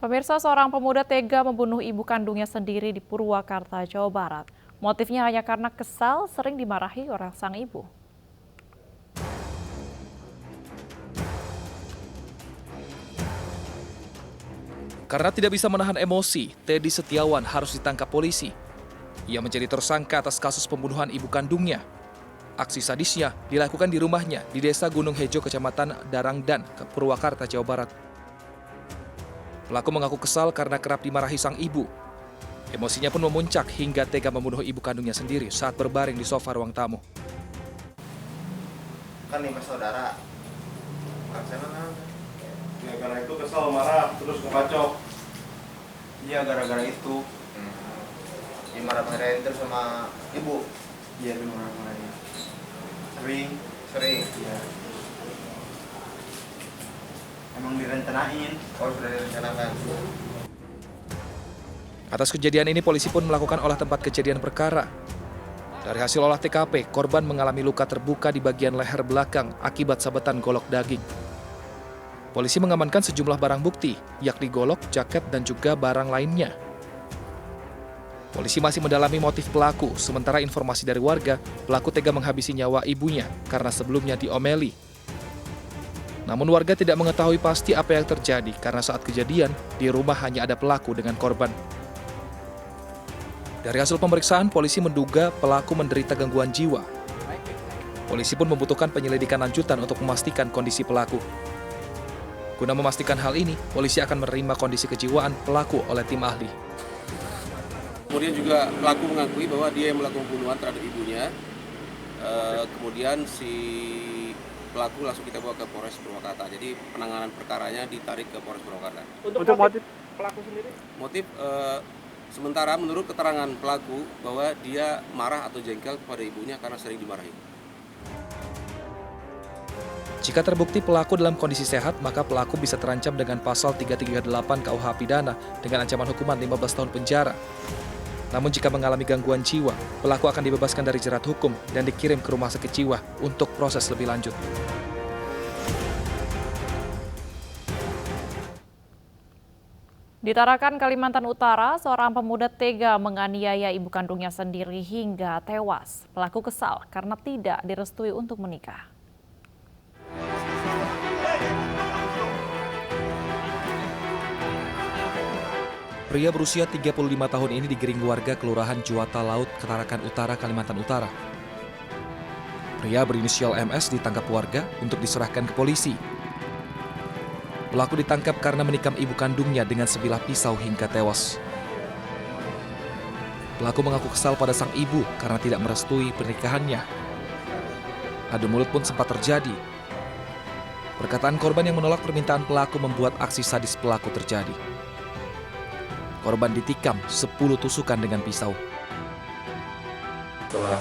Pemirsa, seorang pemuda tega membunuh ibu kandungnya sendiri di Purwakarta, Jawa Barat. Motifnya hanya karena kesal sering dimarahi orang sang ibu. Karena tidak bisa menahan emosi, Teddy Setiawan harus ditangkap polisi. Ia menjadi tersangka atas kasus pembunuhan ibu kandungnya. Aksi sadisnya dilakukan di rumahnya di Desa Gunung Hejo, Kecamatan Darangdan, Purwakarta, Jawa Barat. Pelaku mengaku kesal karena kerap dimarahi sang ibu. Emosinya pun memuncak hingga tega membunuh ibu kandungnya sendiri saat berbaring di sofa ruang tamu. Kan 5 saudara. Ya karena itu kesal, marah, terus ngebacok. Iya, gara-gara itu. Dimarah-marahin terus sama ibu. Iya, itu marah-marahnya. Sering. Iya. Emang direncanain. Oh, sudah direncanakan. Atas kejadian ini polisi pun melakukan olah tempat kejadian perkara. Dari hasil olah TKP, korban mengalami luka terbuka di bagian leher belakang akibat sabetan golok daging. Polisi mengamankan sejumlah barang bukti, yakni golok, jaket, dan juga barang lainnya. Polisi masih mendalami motif pelaku, sementara informasi dari warga, pelaku tega menghabisi nyawa ibunya karena sebelumnya diomeli. Namun warga tidak mengetahui pasti apa yang terjadi karena saat kejadian, di rumah hanya ada pelaku dengan korban. Dari hasil pemeriksaan, polisi menduga pelaku menderita gangguan jiwa. Polisi pun membutuhkan penyelidikan lanjutan untuk memastikan kondisi pelaku. Guna memastikan hal ini, polisi akan menerima kondisi kejiwaan pelaku oleh tim ahli. Kemudian juga pelaku mengakui bahwa dia yang melakukan pembunuhan terhadap ibunya. Kemudian si pelaku langsung kita bawa ke Polres Purwakarta. Jadi penanganan perkaranya ditarik ke Polres Purwakarta. Untuk motif pelaku sendiri? Motif sementara menurut keterangan pelaku bahwa dia marah atau jengkel kepada ibunya karena sering dimarahi. Jika terbukti pelaku dalam kondisi sehat, maka pelaku bisa terancam dengan pasal 338 KUH Pidana dengan ancaman hukuman 15 tahun penjara. Namun jika mengalami gangguan jiwa, pelaku akan dibebaskan dari jerat hukum dan dikirim ke rumah sakit jiwa untuk proses lebih lanjut. Di Tarakan, Kalimantan Utara, seorang pemuda tega menganiaya ibu kandungnya sendiri hingga tewas. Pelaku kesal karena tidak direstui untuk menikah. Pria berusia 35 tahun ini digiring warga Kelurahan Juwata Laut, Tarakan Utara, Kalimantan Utara. Pria berinisial MS ditangkap warga untuk diserahkan ke polisi. Pelaku ditangkap karena menikam ibu kandungnya dengan sebilah pisau hingga tewas. Pelaku mengaku kesal pada sang ibu karena tidak merestui pernikahannya. Adu mulut pun sempat terjadi. Perkataan korban yang menolak permintaan pelaku membuat aksi sadis pelaku terjadi. Korban ditikam 10 tusukan dengan pisau. Setelah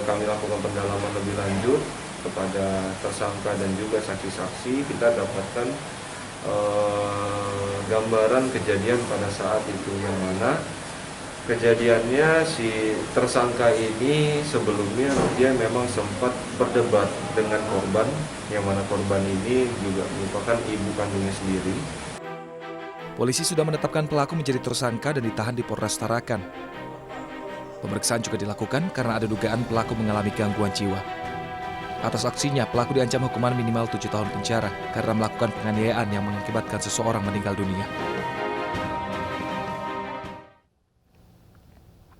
kami lakukan pendalaman lebih lanjut kepada tersangka dan juga saksi-saksi, kita dapatkan gambaran kejadian pada saat itu, yang mana kejadiannya si tersangka ini sebelumnya dia memang sempat berdebat dengan korban, yang mana korban ini juga merupakan ibu kandungnya sendiri. Polisi sudah menetapkan pelaku menjadi tersangka dan ditahan di Polres Tarakan. Pemeriksaan juga dilakukan karena ada dugaan pelaku mengalami gangguan jiwa. Atas aksinya, pelaku diancam hukuman minimal 7 tahun penjara karena melakukan penganiayaan yang mengakibatkan seseorang meninggal dunia.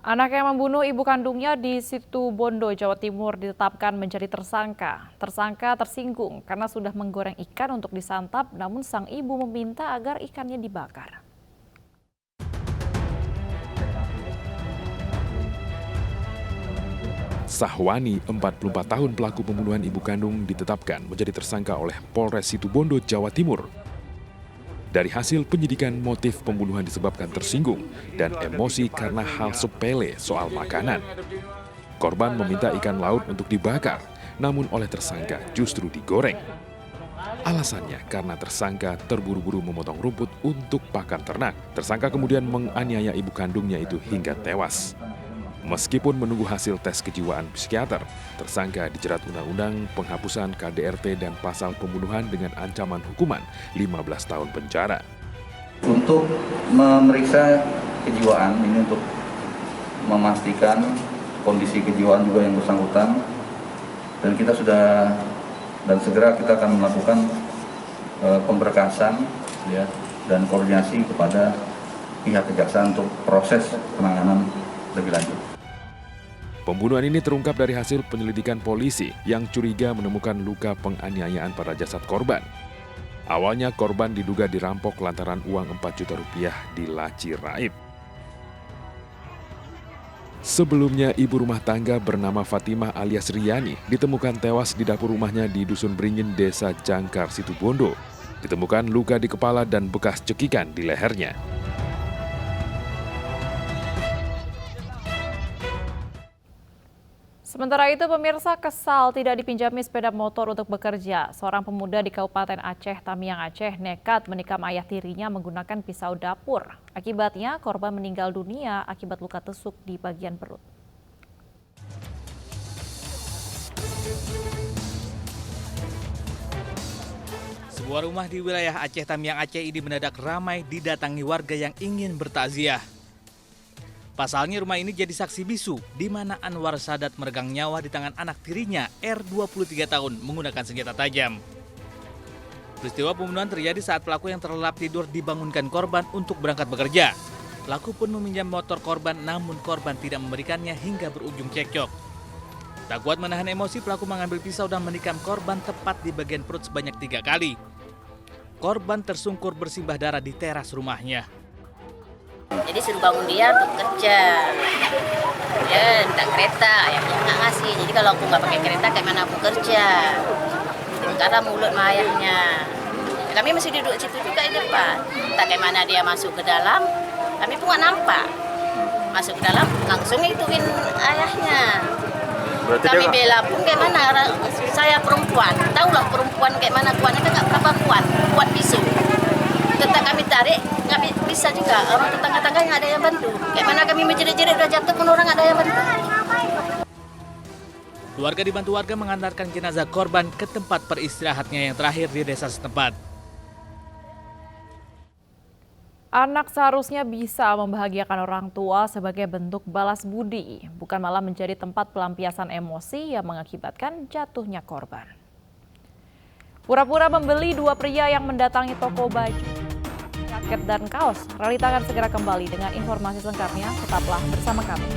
Anak yang membunuh ibu kandungnya di Situbondo, Jawa Timur ditetapkan menjadi tersangka. Tersangka tersinggung karena sudah menggoreng ikan untuk disantap, namun sang ibu meminta agar ikannya dibakar. Sahwani, 44 tahun pelaku pembunuhan ibu kandung, ditetapkan menjadi tersangka oleh Polres Situbondo, Jawa Timur. Dari hasil penyidikan, motif pembunuhan disebabkan tersinggung dan emosi karena hal sepele soal makanan. Korban meminta ikan laut untuk dibakar, namun oleh tersangka justru digoreng. Alasannya karena tersangka terburu-buru memotong rumput untuk pakan ternak. Tersangka kemudian menganiaya ibu kandungnya itu hingga tewas. Meskipun menunggu hasil tes kejiwaan psikiater, tersangka dijerat Undang-Undang Penghapusan KDRT dan pasal pembunuhan dengan ancaman hukuman 15 tahun penjara. Untuk memeriksa kejiwaan ini untuk memastikan kondisi kejiwaan juga yang bersangkutan, dan kita sudah dan segera kita akan melakukan pemberkasan ya, dan koordinasi kepada pihak kejaksaan untuk proses penanganan lebih lanjut. Pembunuhan ini terungkap dari hasil penyelidikan polisi yang curiga menemukan luka penganiayaan pada jasad korban. Awalnya korban diduga dirampok lantaran uang 4 juta rupiah di laci raib. Sebelumnya, ibu rumah tangga bernama Fatimah alias Riani ditemukan tewas di dapur rumahnya di Dusun Beringin, Desa Jangkar, Situbondo. Ditemukan luka di kepala dan bekas cekikan di lehernya. Sementara itu, pemirsa kesal tidak dipinjami sepeda motor untuk bekerja. Seorang pemuda di Kabupaten Aceh, Tamiang, Aceh, nekat menikam ayah tirinya menggunakan pisau dapur. Akibatnya, korban meninggal dunia akibat luka tusuk di bagian perut. Sebuah rumah di wilayah Aceh, Tamiang, Aceh ini mendadak ramai didatangi warga yang ingin bertakziah. Pasalnya rumah ini jadi saksi bisu di mana Anwar Sadat meregang nyawa di tangan anak tirinya R 23 tahun menggunakan senjata tajam. Peristiwa pembunuhan terjadi saat pelaku yang terlelap tidur dibangunkan korban untuk berangkat bekerja. Pelaku pun meminjam motor korban, namun korban tidak memberikannya hingga berujung cekcok. Tak kuat menahan emosi, pelaku mengambil pisau dan menikam korban tepat di bagian perut sebanyak 3 kali. Korban tersungkur bersimbah darah di teras rumahnya. Jadi suruh bangun dia untuk kerja. Ya, minta kereta, ayahnya nggak ngasih. Jadi kalau aku nggak pakai kereta, kayak mana aku kerja? Karena mulut sama ayahnya. Kami masih duduk situ juga di depan. Tak kayak mana dia masuk ke dalam, kami pun nggak nampak. Masuk ke dalam, langsung ituin ayahnya. Berarti kami bela pun kayak mana? Saya perempuan, tahulah perempuan kayak mana kuatnya, kan nggak berapa kuat pisau. Tetap kami tarik, kami bisa juga. Orang tetangga-tetangga yang ada yang bantu. Kayak mana kami menjerit-jerit udah jatuh pun orang ada yang bantu. Keluarga dibantu warga mengantarkan jenazah korban ke tempat peristirahatnya yang terakhir di desa setempat. Anak seharusnya bisa membahagiakan orang tua sebagai bentuk balas budi, bukan malah menjadi tempat pelampiasan emosi yang mengakibatkan jatuhnya korban. Pura-pura membeli 2 pria yang mendatangi toko baju, jaket dan kaos. Realita akan segera kembali dengan informasi selengkapnya. Tetaplah bersama kami.